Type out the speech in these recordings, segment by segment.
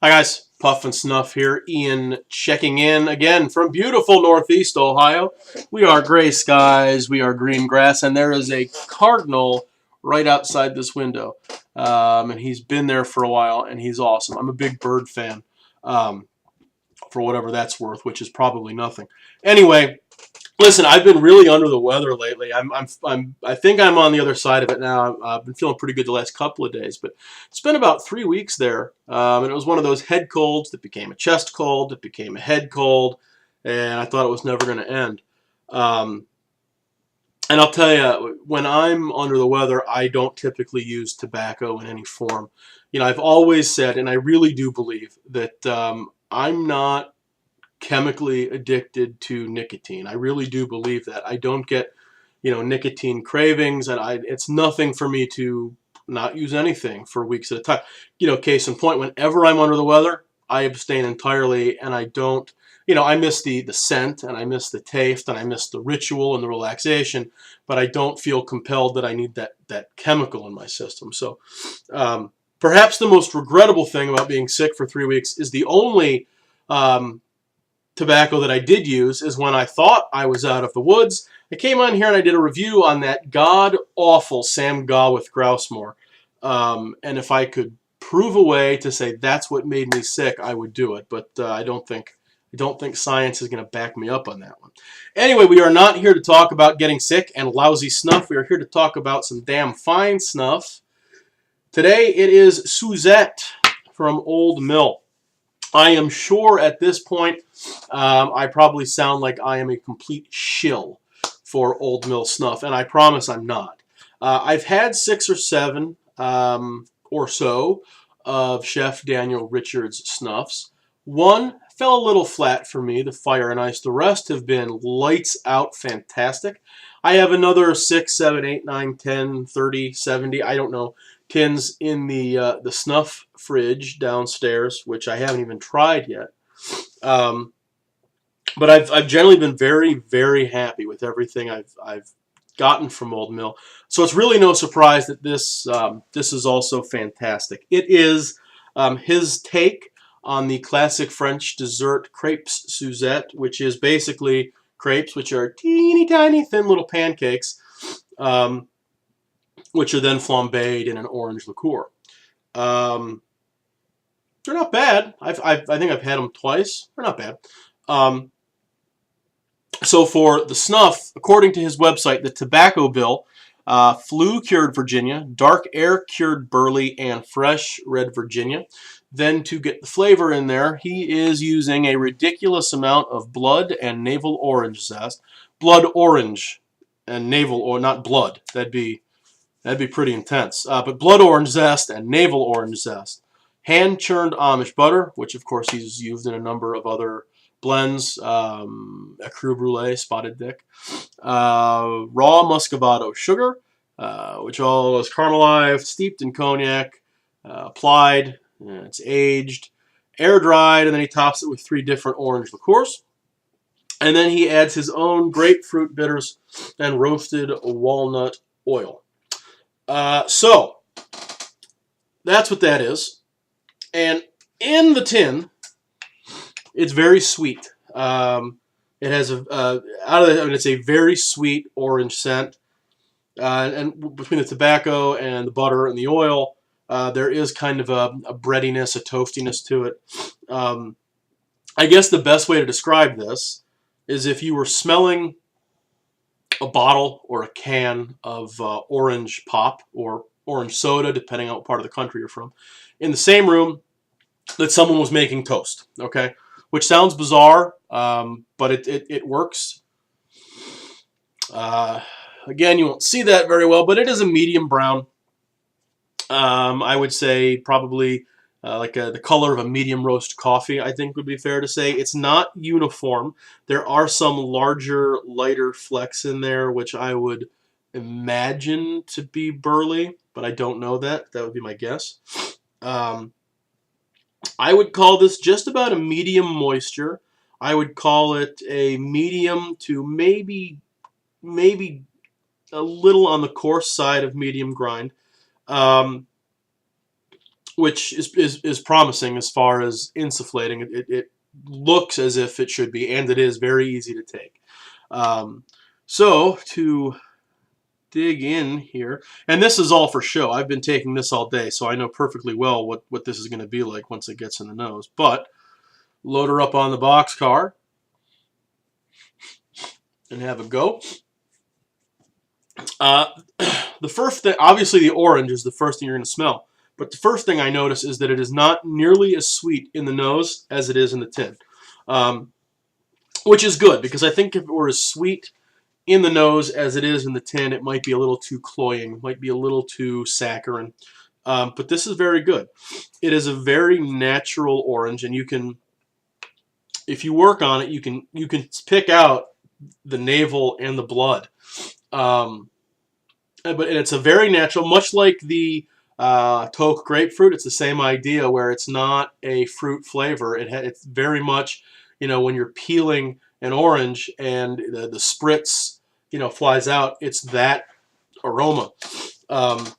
Hi guys, Puff and Snuff here. Ian checking in again from beautiful Northeast Ohio. We are gray skies, we are green grass, and there is a cardinal right outside this window. And he's been there for a while, and he's awesome. I'm a big bird fan, for whatever that's worth, which is probably nothing. Anyway, listen, I've been really under the weather lately. I think I'm on the other side of it now. I've been feeling pretty good the last couple of days, but it's been about 3 weeks there, and it was one of those head colds that became a chest cold, that became a head cold, and I thought it was never going to end. Um, and I'll tell you, when I'm under the weather, I don't typically use tobacco in any form. You know, I've always said, and I really do believe that I'm not chemically addicted to nicotine. I really do believe that. I don't get, nicotine cravings, and it's nothing for me to not use anything for weeks at a time. Case in point, whenever I'm under the weather, I abstain entirely, and I don't, I miss the scent, and I miss the taste, and I miss the ritual and the relaxation, but I don't feel compelled that I need that chemical in my system. So perhaps the most regrettable thing about being sick for 3 weeks is the only tobacco that I did use is when I thought I was out of the woods. I came on here and I did a review on that god-awful Sam Gawith Grousemore. And if I could prove a way to say that's what made me sick, I would do it. But I don't think science is going to back me up on that one. Anyway, we are not here to talk about getting sick and lousy snuff. We are here to talk about some damn fine snuff. Today it is Suzette from Old Mill. I am sure at this point I probably sound like I am a complete shill for Old Mill snuff, and I promise I'm not. I've had 6 or 7 or so of Chef Daniel Richards snuffs. One fell a little flat for me, the Fire and Ice. The rest have been lights out fantastic. I have another 6, 7, 8, 9, 10, 30, 70, I don't know, tins in the snuff fridge downstairs, which I haven't even tried yet. But I've generally been very, very happy with everything I've gotten from Old Mill. So it's really no surprise that this is also fantastic. It is his take on the classic French dessert Crepes Suzette, which is basically crepes, which are teeny tiny thin little pancakes, which are then flambéed in an orange liqueur. They're not bad. I think I've had them twice. They're not bad. So for the snuff, according to his website, the tobacco bill, flue-cured Virginia, dark air-cured burley, and fresh red Virginia. Then to get the flavor in there, he is using a ridiculous amount of blood and navel orange zest. Blood orange and navel, or not blood. That'd be pretty intense. But blood orange zest and navel orange zest. Hand-churned Amish butter, which of course he's used in a number of other blends. Ecru Brulee, Spotted Dick. Raw muscovado sugar, which all is caramelized, steeped in cognac, applied. It's aged, air-dried, and then he tops it with 3 different orange liqueurs. And then he adds his own grapefruit bitters and roasted walnut oil. So that's what that is. And in the tin, it's very sweet. It has it's a very sweet orange scent. And between the tobacco and the butter and the oil, there is kind of a breadiness, a toastiness to it. I guess the best way to describe this is if you were smelling a bottle or a can of orange pop or orange soda, depending on what part of the country you're from, in the same room that someone was making toast, okay? Which sounds bizarre, but it works. Again, you won't see that very well, but it is a medium brown. I would say probably like the color of a medium roast coffee, I think would be fair to say. It's not uniform. There are some larger, lighter flecks in there, which I would imagine to be burley, but I don't know that. That would be my guess. I would call this just about a medium moisture. I would call it a medium to maybe a little on the coarse side of medium grind. which is promising as far as insufflating. It looks as if it should be, and it is very easy to take. So to dig in here, and this is all for show. I've been taking this all day, so I know perfectly well what this is going to be like once it gets in the nose. But load her up on the boxcar and have a go. The first thing, obviously the orange is the first thing you're going to smell. But the first thing I notice is that it is not nearly as sweet in the nose as it is in the tin. Which is good, because I think if it were as sweet in the nose as it is in the tin, it might be a little too cloying, might be a little too saccharine. But this is very good. It is a very natural orange, and you can, if you work on it, you can pick out the navel and the blood. But it's a very natural, much like the Toke grapefruit. It's the same idea, where it's not a fruit flavor. It's very much, you know, when you're peeling an orange and the spritz, you know, flies out, it's that aroma. And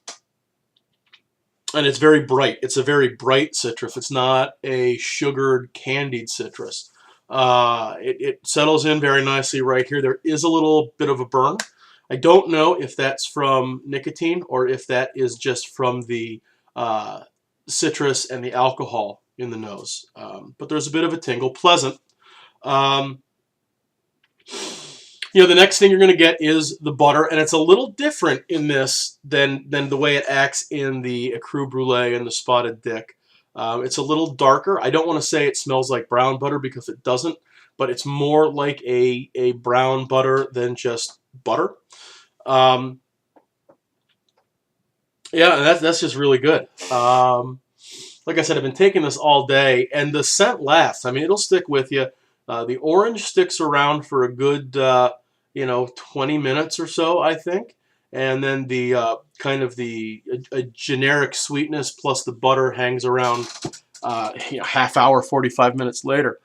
it's very bright. It's a very bright citrus. It's not a sugared, candied citrus. It settles in very nicely right here. There is a little bit of a burn. I don't know if that's from nicotine or if that is just from the citrus and the alcohol in the nose. But there's a bit of a tingle, pleasant. You know, the next thing you're going to get is the butter, and it's a little different in this than the way it acts in the Ecru Brulee and the Spotted Dick. It's a little darker. I don't want to say it smells like brown butter, because it doesn't, but it's more like a brown butter than just butter. Yeah, and that's just really good. Like I said, I've been taking this all day, and the scent lasts. I mean, it'll stick with you. The orange sticks around for a good, you know, 20 minutes or so, I think. And then the kind of a generic sweetness plus the butter hangs around, you know, half hour, 45 minutes later.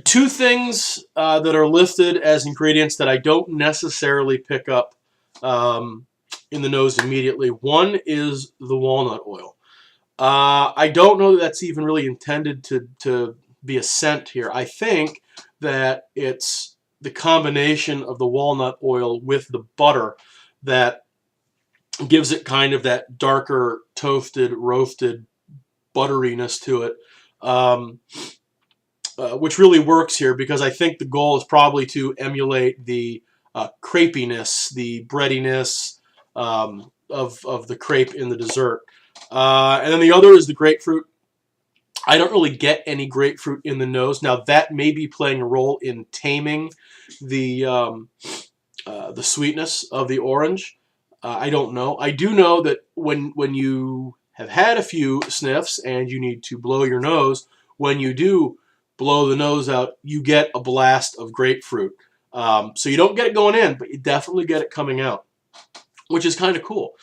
Two things that are listed as ingredients that I don't necessarily pick up in the nose immediately. One is the walnut oil. I don't know that that's even really intended to be a scent here. I think that it's the combination of the walnut oil with the butter that gives it kind of that darker, toasted, roasted butteriness to it, which really works here, because I think the goal is probably to emulate the crepiness, the breadiness of the crepe in the dessert. And then the other is the grapefruit. I don't really get any grapefruit in the nose. Now, that may be playing a role in taming the sweetness of the orange. I don't know. I do know that when you have had a few sniffs and you need to blow your nose, when you do blow the nose out, you get a blast of grapefruit. So you don't get it going in, but you definitely get it coming out, which is kind of cool.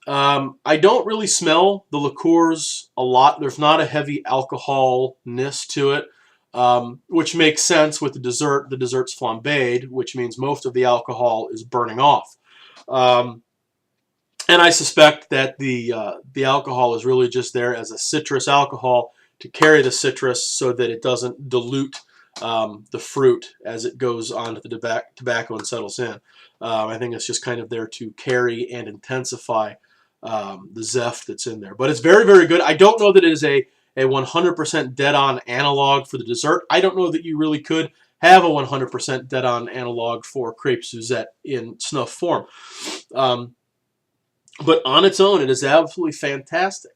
I don't really smell the liqueurs a lot. There's not a heavy alcoholness to it, which makes sense with the dessert. The dessert's flambéed, which means most of the alcohol is burning off. And I suspect that the alcohol is really just there as a citrus alcohol to carry the citrus so that it doesn't dilute the fruit as it goes on to the tobacco and settles in. I think it's just kind of there to carry and intensify the zest that's in there. But it's very, very good. I don't know that it is a 100% dead-on analog for the dessert. I don't know that you really could have a 100% dead-on analog for Crepes Suzette in snuff form. But on its own, it is absolutely fantastic.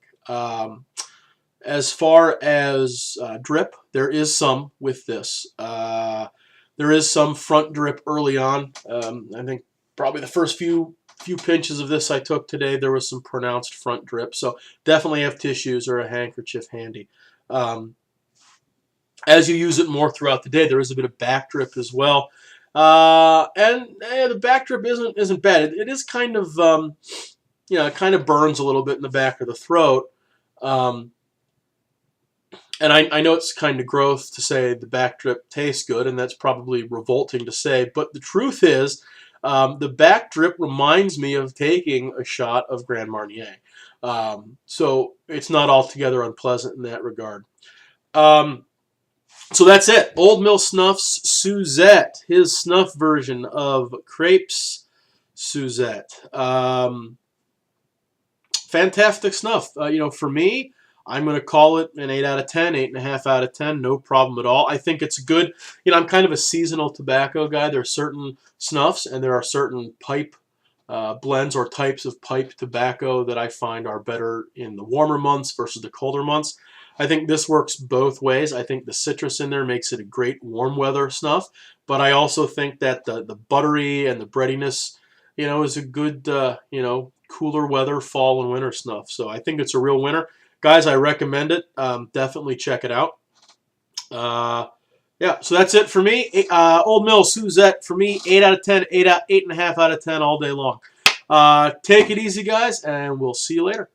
As far as drip, there is some with this. There is some front drip early on. I think probably the first few pinches of this I took today, there was some pronounced front drip. So definitely have tissues or a handkerchief handy. As you use it more throughout the day, there is a bit of back drip as well. And the back drip isn't bad. It is kind of, you know, it kind of burns a little bit in the back of the throat. And I know it's kind of gross to say the back drip tastes good, and that's probably revolting to say, but the truth is, The back drip reminds me of taking a shot of Grand Marnier. So it's not altogether unpleasant in that regard. So that's it. Old Mill Snuff's Suzette, his snuff version of Crepes Suzette. Fantastic snuff. For me, I'm going to call it an 8 out of 10, 8.5 out of 10, no problem at all. I think it's good. I'm kind of a seasonal tobacco guy. There are certain snuffs and there are certain pipe blends or types of pipe tobacco that I find are better in the warmer months versus the colder months. I think this works both ways. I think the citrus in there makes it a great warm weather snuff, but I also think that the buttery and the breadiness, is a good, cooler weather fall and winter snuff. So I think it's a real winner. Guys, I recommend it. Definitely check it out. Yeah, so that's it for me. Old Mill Suzette for me, 8 out of 10, 8.5 out of 10 all day long. Take it easy, guys, and we'll see you later.